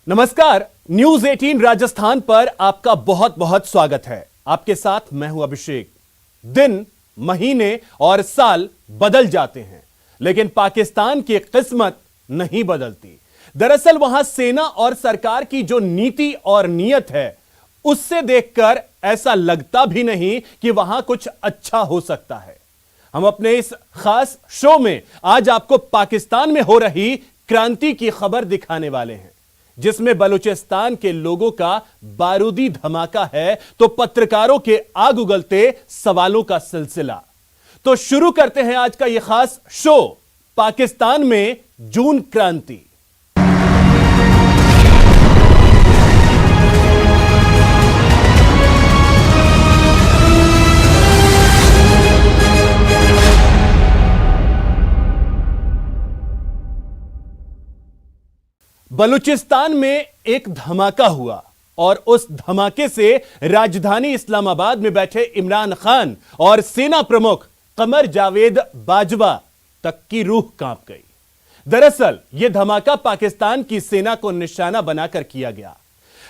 नमस्कार, न्यूज 18 राजस्थान पर आपका बहुत बहुत स्वागत है। आपके साथ मैं हूं अभिषेक। दिन, महीने और साल बदल जाते हैं, लेकिन पाकिस्तान की किस्मत नहीं बदलती। दरअसल वहां सेना और सरकार की जो नीति और नीयत है, उससे देखकर ऐसा लगता भी नहीं कि वहां कुछ अच्छा हो सकता है। हम अपने इस खास शो में आज आपको पाकिस्तान में हो रही क्रांति की खबर दिखाने वाले हैं, जिसमें बलूचिस्तान के लोगों का बारूदी धमाका है तो पत्रकारों के आग उगलते सवालों का सिलसिला। तो शुरू करते हैं आज का यह खास शो, पाकिस्तान में जून क्रांति। बलूचिस्तान में एक धमाका हुआ और उस धमाके से राजधानी इस्लामाबाद में बैठे इमरान खान और सेना प्रमुख कमर जावेद बाजवा तक की रूह कांप गई। दरअसल यह धमाका पाकिस्तान की सेना को निशाना बनाकर किया गया।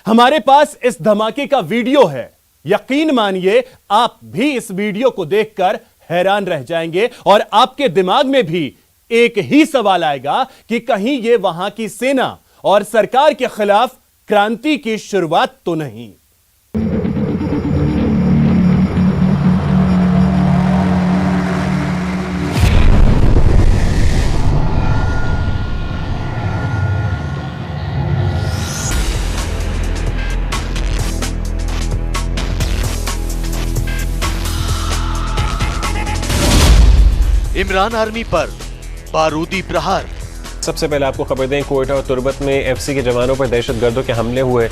हमारे पास इस धमाके का वीडियो है। यकीन मानिए, आप भी इस वीडियो को देखकर हैरान रह जाएंगे और आपके दिमाग में भी एक ही सवाल आएगा कि कहीं यह वहां की सेना और सरकार के खिलाफ क्रांति की शुरुआत तो नहीं। इमरान आर्मी पर बारूदी प्रहार। सबसे पहले आपको खबर दें, कोयटा और तुर्बत में एफसी के जवानों पर दहशतगर्दों के हमले हुए।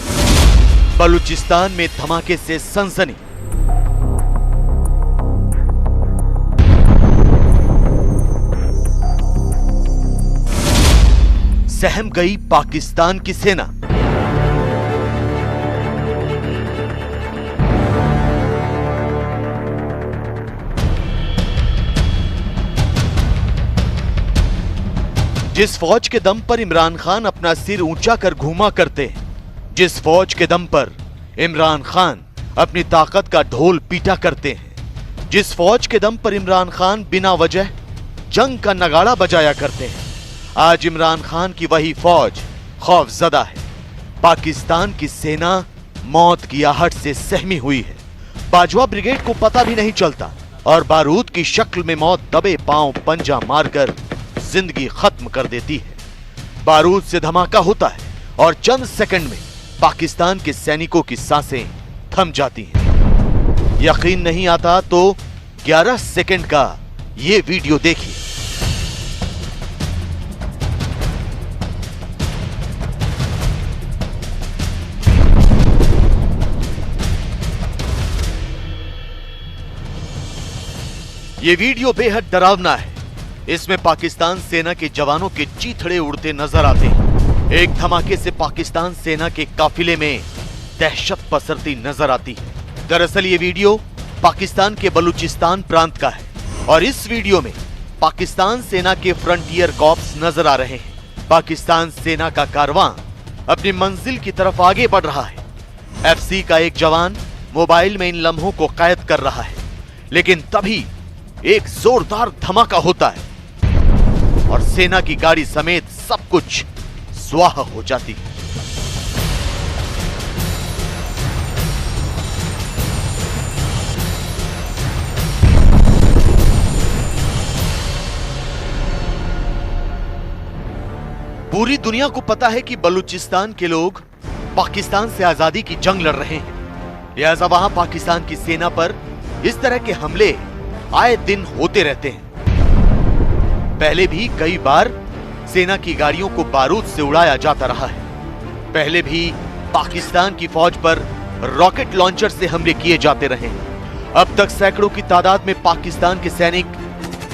बलूचिस्तान में धमाके से सनसनी। सहम गई पाकिस्तान की सेना। जिस फौज के दम पर इमरान खान अपना सिर ऊंचा कर घूमा करते हैं, जिस फौज के दम पर इमरान खान अपनी ताकत का ढोल पीटा करते हैं, जिस फौज के दम पर इमरान खान बिना वजह जंग का नगाड़ा बजाया करते हैं, आज इमरान खान की वही फौज खौफजदा है। पाकिस्तान की सेना मौत की आहट से सहमी हुई है। बाजवा ब्रिगेड को पता भी नहीं चलता और बारूद की शक्ल में मौत दबे पांव पंजा मारकर जिंदगी खत्म कर देती है। बारूद से धमाका होता है और चंद सेकंड में पाकिस्तान के सैनिकों की सांसें थम जाती हैं। यकीन नहीं आता तो 11 सेकंड का यह वीडियो देखिए। यह वीडियो बेहद डरावना है। इसमें पाकिस्तान सेना के जवानों के चीथड़े उड़ते नजर आते हैं। एक धमाके से पाकिस्तान सेना के काफिले में दहशत पसरती नजर आती है। दरअसल ये वीडियो पाकिस्तान के बलूचिस्तान प्रांत का है और इस वीडियो में पाकिस्तान सेना के फ्रंटियर कॉर्प्स नजर आ रहे हैं। पाकिस्तान सेना का कारवां अपनी मंजिल की तरफ आगे बढ़ रहा है। एफसी का एक जवान मोबाइल में इन लम्हों को कैद कर रहा है, लेकिन तभी एक जोरदार धमाका होता है और सेना की गाड़ी समेत सब कुछ स्वाहा हो जाती है। पूरी दुनिया को पता है कि बलूचिस्तान के लोग पाकिस्तान से आजादी की जंग लड़ रहे हैं, लिहाजा वहां पाकिस्तान की सेना पर इस तरह के हमले आए दिन होते रहते हैं। पहले भी कई बार सेना की गाड़ियों को बारूद से उड़ाया जाता रहा है। पहले भी पाकिस्तान की फौज पर रॉकेट लॉन्चर से हमले किए जाते रहे हैं। अब तक सैकड़ों की तादाद में पाकिस्तान के सैनिक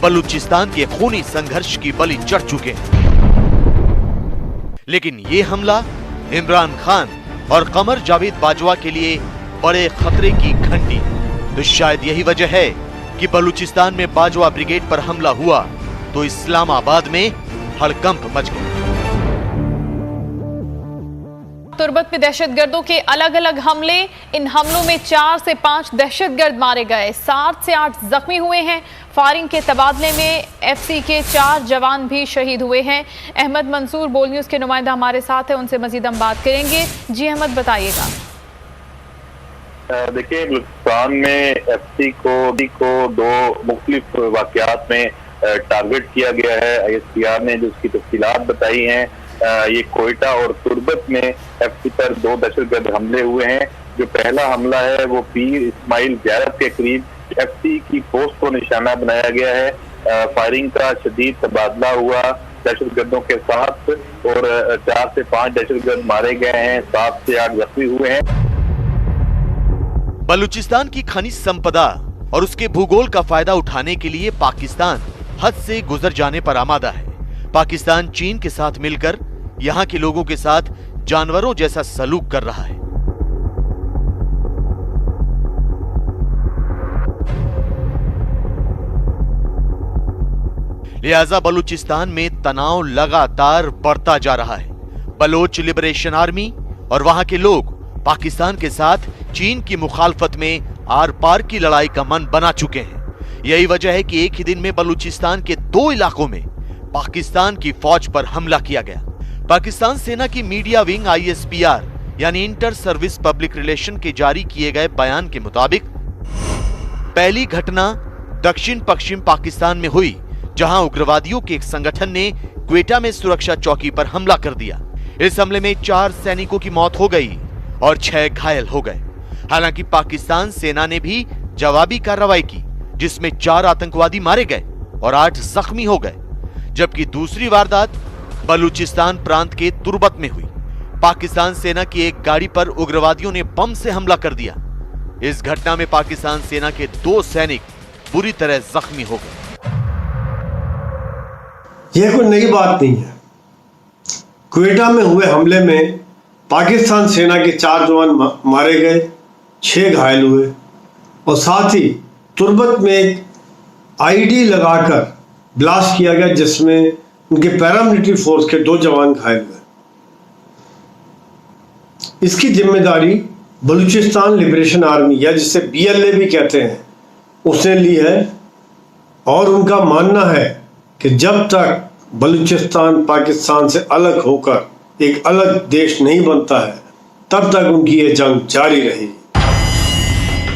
बलूचिस्तान के खूनी संघर्ष की बलि चढ़ चुके हैं। लेकिन यह हमला इमरान खान और कमर जावेद बाजवा के लिए बड़े खतरे की घंटी है। तो शायद यही वजह है कि बलूचिस्तान में बाजवा ब्रिगेड पर हमला हुआ तो इस्लामाबाद में हड़कंप मच गया। तुर्बत में दहशतगर्दों के अलग अलग हमले। इन हमलों में 4 से 5 दहशतगर्द मारे गए, 7 से 8 जख्मी हुए हैं। फायरिंग के तबादले में एफसी के 4 जवान भी शहीद हुए हैं। अहमद मंसूर बोल न्यूज के नुमाइंदा हमारे साथ है, उनसे मजीद हम बात करेंगे। जी अहमद, बताइएगा। देखिए, बलूचिस्तान में एफसी को 2 मुख्तलिफ वाकयात में टारगेट किया गया है। ISPR ने जो उसकी तफसीलात बताई हैं, ये कोयटा और तुर्बत में एफसी पर 2 दहशतगर्द हमले हुए हैं। जो पहला हमला है वो पीर इस्माइल ज़ियारत के करीब एफसी की पोस्ट को निशाना बनाया गया है। फायरिंग का शदीद तबादला हुआ दहशतगर्दों के साथ और 4 से 5 दहशतगर्द मारे गए हैं, 7 से 8 जख्मी हुए हैं। बलूचिस्तान की खनिज संपदा और उसके भूगोल का फायदा उठाने के लिए पाकिस्तान हद से गुजर जाने पर आमादा है। पाकिस्तान चीन के साथ मिलकर यहां के लोगों के साथ जानवरों जैसा सलूक कर रहा है। लिहाजा बलूचिस्तान में तनाव लगातार बढ़ता जा रहा है। बलोच लिबरेशन आर्मी और वहां के लोग पाकिस्तान के साथ चीन की मुखालफत में आर पार की लड़ाई का मन बना चुके हैं। यही वजह है कि एक ही दिन में बलूचिस्तान के 2 इलाकों में पाकिस्तान की फौज पर हमला किया गया। पाकिस्तान सेना की मीडिया विंग ISPR यानी इंटर सर्विस पब्लिक रिलेशन के जारी किए गए बयान के मुताबिक पहली घटना दक्षिण पश्चिम पाकिस्तान में हुई, जहां उग्रवादियों के एक संगठन ने क्वेटा में सुरक्षा चौकी पर हमला कर दिया। इस हमले में 4 सैनिकों की मौत हो गई और 6 घायल हो गए। हालांकि पाकिस्तान सेना ने भी जवाबी कार्रवाई की, जिसमें 4 आतंकवादी मारे गए और 8 जख्मी हो गए। जबकि दूसरी वारदात बलूचिस्तान प्रांत के तुर्बत में हुई। पाकिस्तान सेना की एक गाड़ी पर उग्रवादियों ने बम से हमला कर दिया। इस घटना में पाकिस्तान सेना के 2 सैनिक बुरी तरह जख्मी हो गए। यह कोई नई बात नहीं है। क्वेटा में हुए हमले में पाकिस्तान सेना के 4 जवान मारे गए, 6 घायल हुए और साथ ही तुर्बत में एक IED लगाकर ब्लास्ट किया गया, जिसमें उनके पैरामिलिट्री फोर्स के 2 जवान घायल हुए। इसकी जिम्मेदारी बलूचिस्तान लिबरेशन आर्मी या जिसे BLA भी कहते हैं उसने ली है और उनका मानना है कि जब तक बलूचिस्तान पाकिस्तान से अलग होकर एक अलग देश नहीं बनता है तब तक उनकी ये जंग जारी रहेगी।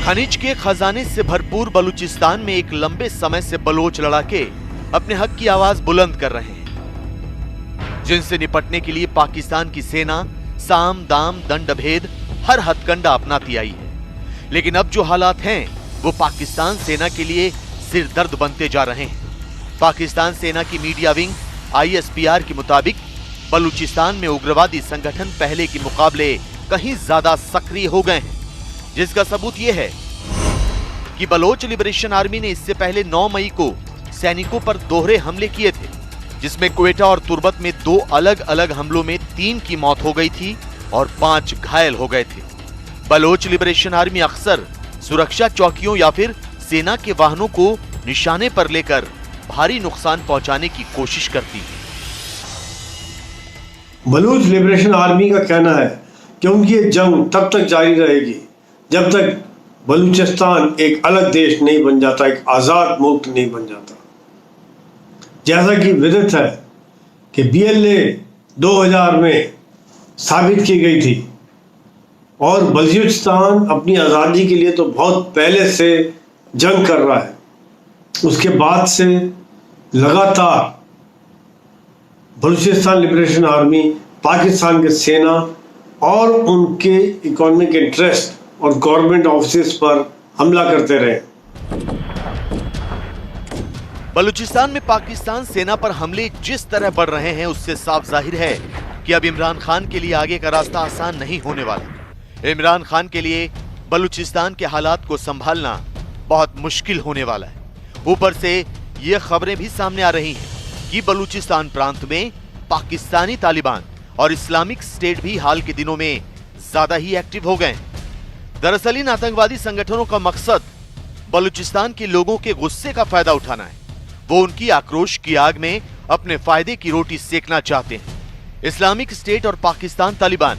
खनिज के खजाने से भरपूर बलूचिस्तान में एक लंबे समय से बलोच लड़ाके अपने हक की आवाज बुलंद कर रहे हैं, जिनसे निपटने के लिए पाकिस्तान की सेना साम दाम दंड भेद हर हथकंडा अपनाती आई है। लेकिन अब जो हालात हैं वो पाकिस्तान सेना के लिए सिरदर्द बनते जा रहे हैं। पाकिस्तान सेना की मीडिया विंग ISPR के मुताबिक बलूचिस्तान में उग्रवादी संगठन पहले के मुकाबले कहीं ज्यादा सक्रिय हो गए हैं, जिसका सबूत यह है कि बलोच लिबरेशन आर्मी ने इससे पहले 9 मई को सैनिकों पर दोहरे हमले किए थे, जिसमें क्वेटा और तुर्बत में 2 अलग अलग हमलों में 3 की मौत हो गई थी और 5 घायल हो गए थे। बलोच लिबरेशन आर्मी अक्सर सुरक्षा चौकियों या फिर सेना के वाहनों को निशाने पर लेकर भारी नुकसान पहुंचाने की कोशिश करती है। बलूच लिबरेशन आर्मी का कहना है कि उनकी ये जंग तब तक जारी रहेगी जब तक बलूचिस्तान एक अलग देश नहीं बन जाता, एक आज़ाद मुल्क नहीं बन जाता। जैसा कि विदित है कि BLA 2000 में साबित की गई थी और बलूचिस्तान अपनी आज़ादी के लिए तो बहुत पहले से जंग कर रहा है। उसके बाद से लगातार बलूचिस्तान लिबरेशन आर्मी पाकिस्तान के सेना और उनके इकोनॉमिक इंटरेस्ट और गवर्नमेंट ऑफिस पर हमला करते रहे। बलूचिस्तान में पाकिस्तान सेना पर हमले जिस तरह बढ़ रहे हैं उससे साफ जाहिर है कि अब इमरान खान के लिए आगे का रास्ता आसान नहीं होने वाला। इमरान खान के लिए बलूचिस्तान के हालात को संभालना बहुत मुश्किल होने वाला है। ऊपर से ये खबरें भी सामने आ रही हैं कि बलूचिस्तान प्रांत में पाकिस्तानी तालिबान और इस्लामिक स्टेट भी हाल के दिनों में ज्यादा ही एक्टिव हो गए। दरअसल इन आतंकवादी संगठनों का मकसद बलूचिस्तान के लोगों के गुस्से का फायदा उठाना है। वो उनकी आक्रोश की आग में अपने फायदे की रोटी सेकना चाहते हैं। इस्लामिक स्टेट और पाकिस्तान तालिबान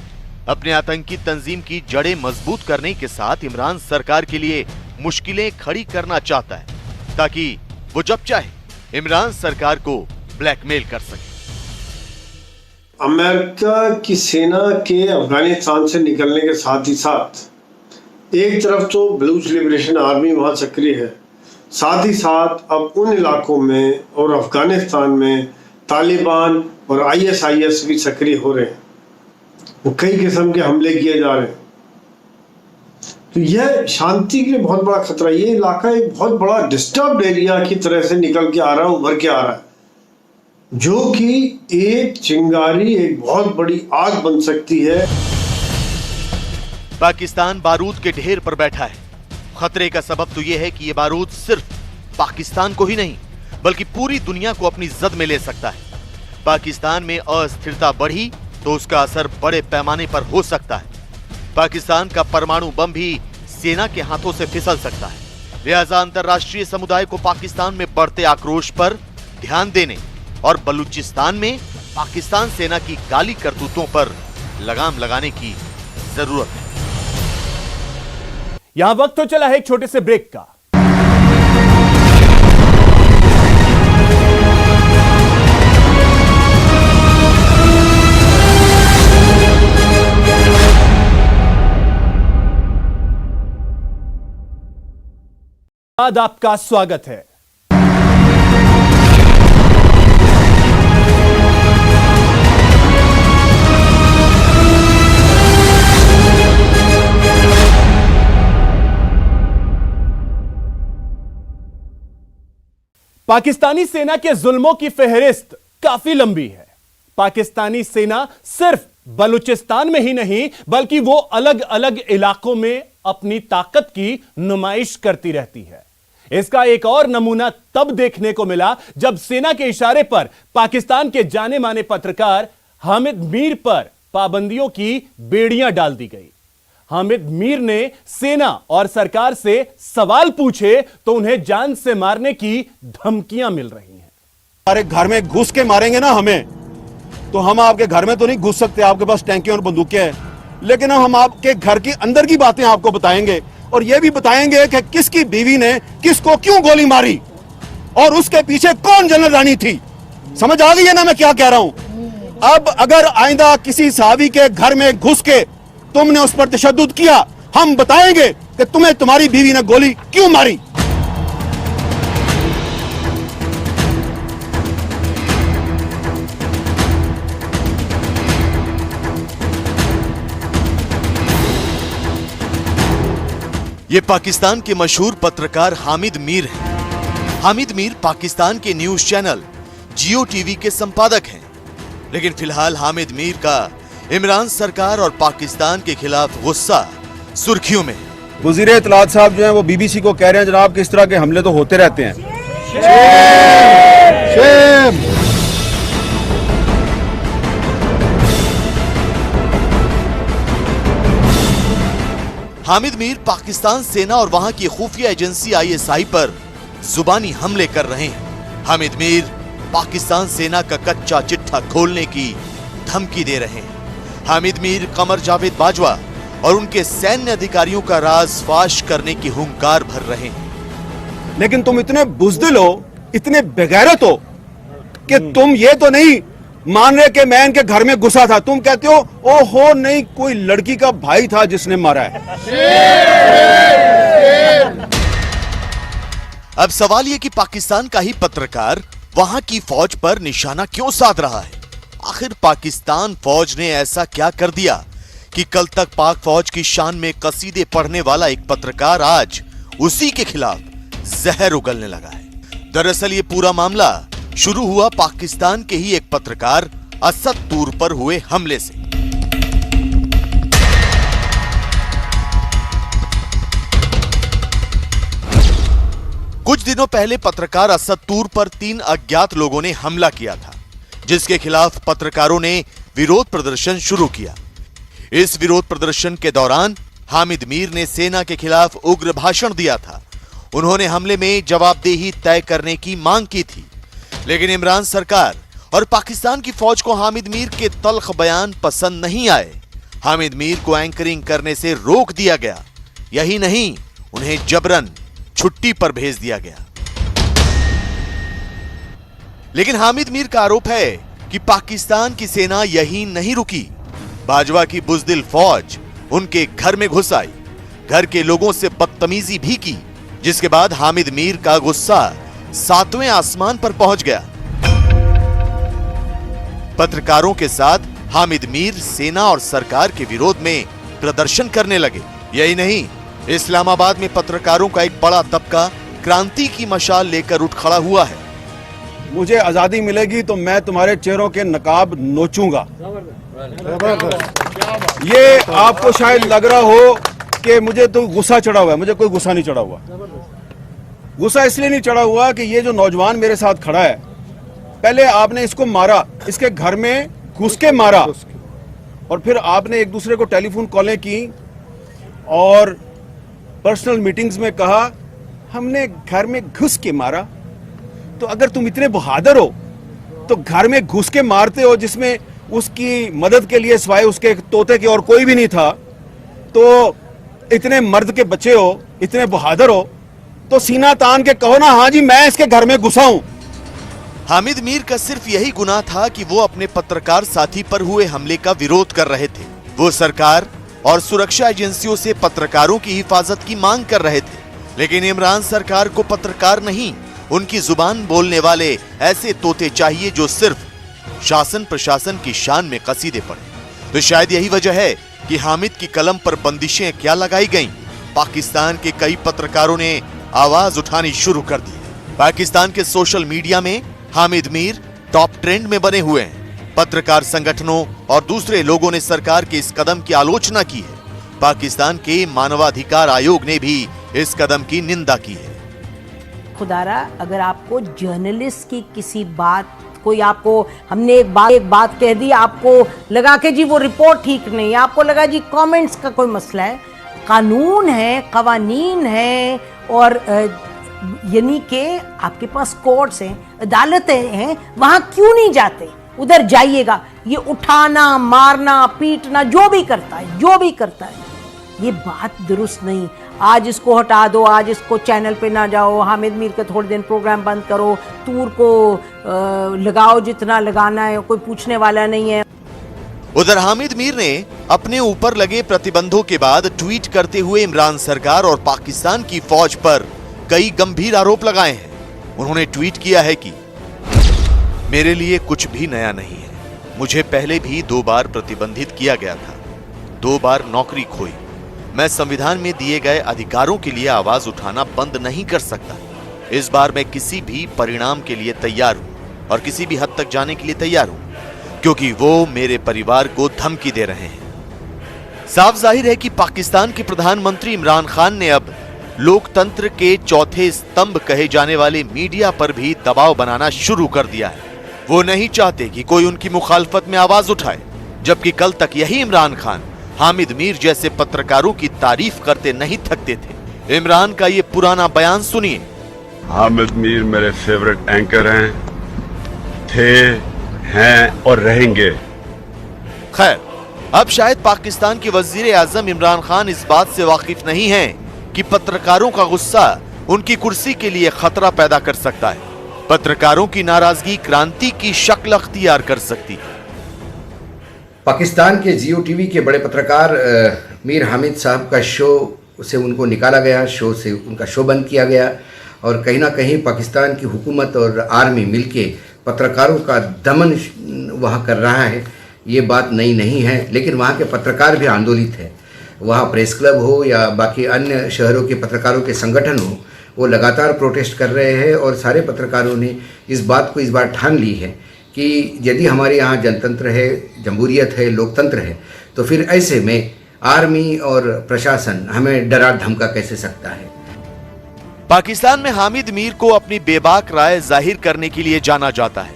अपने आतंकी तंजीम की जड़ें मजबूत करने के साथ इमरान सरकार के लिए मुश्किलें खड़ी करना चाहता है ताकि वो जब चाहे इमरान सरकार को ब्लैकमेल कर सके। अमेरिका की सेना के अफगानिस्तान से निकलने के साथ ही साथ एक तरफ तो बलूच लिबरेशन आर्मी वहाँ सक्रिय है, साथ ही साथ अब उन इलाकों में और अफगानिस्तान में तालिबान और ISIS भी सक्रिय हो रहे हैं। वो कई किस्म के हमले किए जा रहे हैं। तो यह शांति के लिए बहुत बड़ा खतरा है। ये इलाका एक बहुत बड़ा डिस्टर्ब्ड एरिया की तरह से निकल के आ रहा है, उभर के आ रहा है, जो कि एक चिंगारी, एक बहुत बड़ी आग बन सकती है। पाकिस्तान बारूद के ढेर पर बैठा है। खतरे का सबब तो यह है कि यह बारूद सिर्फ पाकिस्तान को ही नहीं बल्कि पूरी दुनिया को अपनी जद में ले सकता है। पाकिस्तान में अस्थिरता बढ़ी तो उसका असर बड़े पैमाने पर हो सकता है। पाकिस्तान का परमाणु बम भी सेना के हाथों से फिसल सकता है। लिहाजा अंतर्राष्ट्रीय समुदाय को पाकिस्तान में बढ़ते आक्रोश पर ध्यान देने और बलूचिस्तान में पाकिस्तान सेना की काली करतूतों पर लगाम लगाने की जरूरत है। यहां वक्त तो चला है एक छोटे से ब्रेक का। बाद आपका स्वागत है। पाकिस्तानी सेना के जुल्मों की फेहरिस्त काफी लंबी है। पाकिस्तानी सेना सिर्फ बलूचिस्तान में ही नहीं बल्कि वो अलग अलग इलाकों में अपनी ताकत की नुमाइश करती रहती है। इसका एक और नमूना तब देखने को मिला जब सेना के इशारे पर पाकिस्तान के जाने माने पत्रकार हामिद मीर पर पाबंदियों की बेड़ियां डाल दी गई। हामिद मीर ने सेना और सरकार से सवाल पूछे तो उन्हें जान से मारने की धमकियां मिल रही हैं। हमारे घर में घुस के मारेंगे ना हमें, तो हम आपके घर में तो नहीं घुस सकते, आपके पास टैंकियां और बंदूकें हैं, लेकिन हम आपके घर के अंदर की बातें आपको बताएंगे और यह भी बताएंगे कि किसकी बीवी ने किसको क्यों गोली मारी और उसके पीछे कौन जनरल रानी थी। समझ आ गई है ना मैं क्या कह रहा हूं। अब अगर आइंदा किसी सहाबी के घर में घुस के तुमने उस पर तशद्दुद किया, हम बताएंगे कि तुम्हें तुम्हारी बीवी ने गोली क्यों मारी। ये पाकिस्तान के मशहूर पत्रकार हामिद मीर हैं। हामिद मीर पाकिस्तान के न्यूज चैनल जियो टीवी के संपादक हैं। लेकिन फिलहाल हामिद मीर का इमरान सरकार और पाकिस्तान के खिलाफ गुस्सा सुर्खियों में है। वजीर इत्तलात साहब जो हैं वो BBC को कह रहे हैं जनाब कि इस तरह के हमले तो होते रहते हैं। शेम। हामिद मीर पाकिस्तान सेना और वहां की खुफिया एजेंसी ISI पर जुबानी हमले कर रहे हैं। हामिद मीर पाकिस्तान सेना का कच्चा चिट्ठा खोलने की धमकी दे रहे हैं। हामिद मीर कमर जावेद बाजवा और उनके सैन्य अधिकारियों का राज फाश करने की हुंकार भर रहे हैं। लेकिन तुम इतने बुज़दिल हो, इतने बेगैरत हो कि तुम ये तो नहीं मान रहे कि मैं इनके घर में घुसा था। तुम कहते हो ओहो नहीं, कोई लड़की का भाई था जिसने मारा है। अब सवाल यह कि पाकिस्तान का ही पत्रकार वहां की फौज पर निशाना क्यों साध रहा है। आखिर पाकिस्तान फौज ने ऐसा क्या कर दिया कि कल तक पाक फौज की शान में कसीदे पढ़ने वाला एक पत्रकार आज उसी के खिलाफ जहर उगलने लगा है। दरअसल ये पूरा मामला शुरू हुआ पाकिस्तान के ही एक पत्रकार असद तूर पर हुए हमले से। कुछ दिनों पहले पत्रकार असद तूर पर 3 अज्ञात लोगों ने हमला किया था, जिसके खिलाफ पत्रकारों ने विरोध प्रदर्शन शुरू किया। इस विरोध प्रदर्शन के दौरान हामिद मीर ने सेना के खिलाफ उग्र भाषण दिया था। उन्होंने हमले में जवाबदेही तय करने की मांग की थी, लेकिन इमरान सरकार और पाकिस्तान की फौज को हामिद मीर के तल्ख बयान पसंद नहीं आए। हामिद मीर को एंकरिंग करने से रोक दिया गया। यही नहीं, उन्हें जबरन छुट्टी पर भेज दिया गया। लेकिन हामिद मीर का आरोप है कि पाकिस्तान की सेना यही नहीं रुकी। बाजवा की बुजदिल फौज उनके घर में घुस आई, घर के लोगों से बदतमीजी भी की, जिसके बाद हामिद मीर का गुस्सा 7वें आसमान पर पहुंच गया। पत्रकारों के साथ हामिद मीर सेना और सरकार के विरोध में प्रदर्शन करने लगे। यही नहीं, इस्लामाबाद में पत्रकारों का एक बड़ा तबका क्रांति की मशाल लेकर उठ खड़ा हुआ है। मुझे आजादी मिलेगी तो मैं तुम्हारे चेहरों के नकाब नोचूंगा। ये आपको शायद लग रहा हो कि मुझे तो गुस्सा चढ़ा हुआ है, मुझे कोई गुस्सा नहीं चढ़ा हुआ। गुस्सा इसलिए नहीं चढ़ा हुआ कि ये जो नौजवान मेरे साथ खड़ा है, पहले आपने इसको मारा, इसके घर में घुस के मारा, और फिर आपने एक दूसरे को टेलीफोन कॉलें की और पर्सनल मीटिंग्स में कहा हमने घर में घुस के मारा। तो अगर तुम इतने बहादुर हो तो घर में घुस के मारते हो जिसमें उसकी मदद के लिए सिवाय उसके तोते के और कोई भी नहीं था, तो इतने मर्द के बच्चे हो, इतने बहादुर हो, तो सीना तान के कहो ना, हाँ जी मैं इसके घर में घुसा हूं। हामिद मीर का सिर्फ यही गुनाह था कि वो अपने पत्रकार साथी पर हुए हमले का विरोध कर रहे थे। वो सरकार और सुरक्षा एजेंसियों से पत्रकारों की हिफाजत की मांग कर रहे थे। लेकिन इमरान सरकार को पत्रकार नहीं, उनकी जुबान बोलने वाले ऐसे तोते चाहिए जो सिर्फ शासन प्रशासन की शान में कसीदे पड़े। तो शायद यही वजह है कि हामिद की कलम पर बंदिशें क्या लगाई गईं। पाकिस्तान के कई पत्रकारों ने आवाज उठानी शुरू कर दी। पाकिस्तान के सोशल मीडिया में हामिद मीर टॉप ट्रेंड में बने हुए हैं। पत्रकार संगठनों और दूसरे लोगों ने सरकार के इस कदम की आलोचना की है। पाकिस्तान के मानवाधिकार आयोग ने भी इस कदम की निंदा की है। खुदारा, अगर आपको जर्नलिस्ट की किसी बात, कोई आपको, हमने एक बात कह दी, आपको लगा कि जी वो रिपोर्ट ठीक नहीं है, आपको लगा जी कमेंट्स का कोई मसला है, कानून है, कवानीन है, और यानी कि आपके पास कोर्ट्स हैं, अदालतें हैं, वहां क्यों नहीं जाते? उधर जाइएगा। ये उठाना, मारना, पीटना जो भी करता है, ये बात दुरुस्त नहीं। आज इसको हटा दो, आज इसको चैनल पे ना जाओ, हामिद मीर के थोड़े दिन प्रोग्राम बंद करो, तूर को लगाओ जितना लगाना है, कोई पूछने वाला नहीं है। उधर हामिद मीर ने अपने ऊपर लगे प्रतिबंधों के बाद ट्वीट करते हुए इमरान सरकार और पाकिस्तान की फौज पर कई गंभीर आरोप लगाए हैं। उन्होंने ट्वीट किया है कि मेरे लिए कुछ भी नया नहीं है, मुझे पहले भी 2 बार प्रतिबंधित किया गया था, 2 बार नौकरी खोई। मैं संविधान में दिए गए अधिकारों के लिए आवाज उठाना बंद नहीं कर सकता। इस बार मैं किसी भी परिणाम के लिए तैयार हूं और किसी भी हद तक जाने के लिए तैयार हूं, क्योंकि वो मेरे परिवार को धमकी दे रहे हैं। साफ जाहिर है कि पाकिस्तान के प्रधानमंत्री इमरान खान ने अब लोकतंत्र के चौथे स्तंभ कहे जाने वाले मीडिया पर भी दबाव बनाना शुरू कर दिया है। वो नहीं चाहते कि कोई उनकी मुखालफत में आवाज उठाए, जबकि कल तक यही इमरान खान हामिद मीर जैसे पत्रकारों की तारीफ करते नहीं थकते थे। इमरान का ये पुराना बयान सुनिए। हामिद मीर मेरे फेवरेट एंकर हैं, थे, हैं और रहेंगे। खैर, अब शायद पाकिस्तान के वजीर आजम इमरान खान इस बात से वाकिफ नहीं हैं कि पत्रकारों का गुस्सा उनकी कुर्सी के लिए खतरा पैदा कर सकता है। पत्रकारों की नाराजगी क्रांति की शक्ल अख्तियार कर सकती है। पाकिस्तान के जियो टीवी के बड़े पत्रकार मीर हामिद साहब का शो से उनको निकाला गया, शो से उनका शो बंद किया गया, और कहीं ना कहीं पाकिस्तान की हुकूमत और आर्मी मिलके पत्रकारों का दमन वहाँ कर रहा है। ये बात नई नहीं है, लेकिन वहाँ के पत्रकार भी आंदोलित है। वहाँ प्रेस क्लब हो या बाकी अन्य शहरों के पत्रकारों के संगठन हो, वो लगातार प्रोटेस्ट कर रहे हैं, और सारे पत्रकारों ने इस बात को इस बार ठान ली है कि यदि हमारे यहाँ जनतंत्र है, जमहूरियत है, लोकतंत्र है, तो फिर ऐसे में आर्मी और प्रशासन हमें डरा धमका कैसे सकता है। पाकिस्तान में हामिद मीर को अपनी बेबाक राय जाहिर करने के लिए जाना जाता है।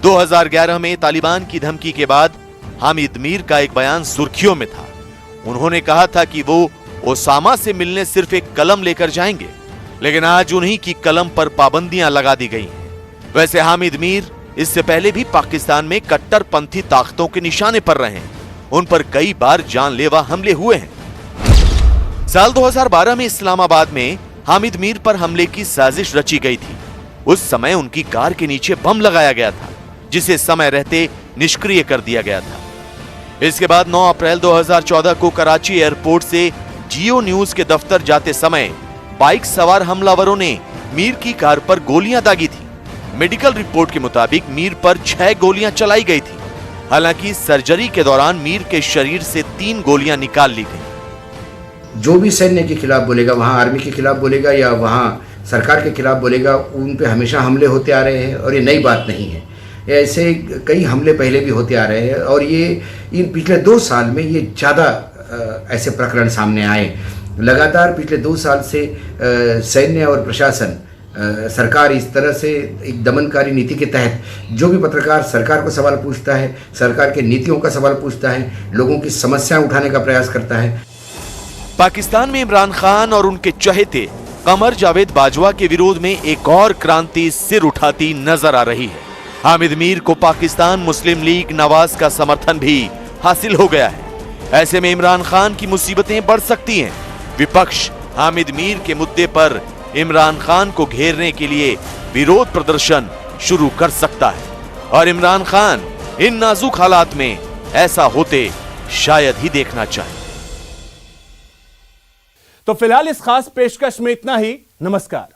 2011 में तालिबान की धमकी के बाद हामिद मीर का एक बयान सुर्खियों में था। उन्होंने कहा था कि वो ओसामा से मिलने सिर्फ एक कलम लेकर जाएंगे, लेकिन आज उन्हीं की कलम पर पाबंदियां लगा दी गई हैं। वैसे हामिद मीर इससे पहले भी पाकिस्तान में कट्टरपंथी ताकतों के निशाने पर रहे हैं। उन पर कई बार जानलेवा हमले हुए हैं। साल 2012 में इस्लामाबाद में हामिद मीर पर हमले की साजिश रची गई थी। उस समय उनकी कार के नीचे बम लगाया गया था, जिसे समय रहते निष्क्रिय कर दिया गया था। इसके बाद 9 अप्रैल 2014 को कराची एयरपोर्ट से जियो न्यूज के दफ्तर जाते समय बाइक सवार हमलावरों ने मीर की कार पर गोलियां दागी थी। मेडिकल रिपोर्ट के मुताबिक मीर पर 6 गोलियां चलाई गई थी। हालांकि सर्जरी के दौरान मीर के शरीर से 3 गोलियां निकाल ली गई। जो भी सैन्य के खिलाफ बोलेगा, वहाँ आर्मी के खिलाफ बोलेगा या वहाँ सरकार के खिलाफ बोलेगा, उन पे हमेशा हमले होते आ रहे हैं और ये नई बात नहीं है। ऐसे कई हमले पहले भी होते आ रहे हैं और ये इन पिछले 2 साल में ये ज़्यादा ऐसे प्रकरण सामने आए। लगातार पिछले 2 साल से सैन्य और प्रशासन, सरकार इस तरह से एक दमनकारी नीति के तहत जो भी पत्रकार सरकार को सवाल पूछता है, सरकार के नीतियों का सवाल पूछता है, लोगों की समस्याएं उठाने का प्रयास करता है। पाकिस्तान में इमरान खान और उनके चहेते कमर जावेद बाजवा के विरोध में एक और क्रांति सिर उठाती नजर आ रही है। हामिद मीर को पाकिस्तान मुस्लिम लीग नवाज का समर्थन भी हासिल हो गया है। ऐसे में इमरान खान की मुसीबतें बढ़ सकती हैं। विपक्ष हामिद मीर के मुद्दे पर इमरान खान को घेरने के लिए विरोध प्रदर्शन शुरू कर सकता है और इमरान खान इन नाजुक हालात में ऐसा होते शायद ही देखना चाहे। तो फिलहाल इस खास पेशकश में इतना ही। नमस्कार।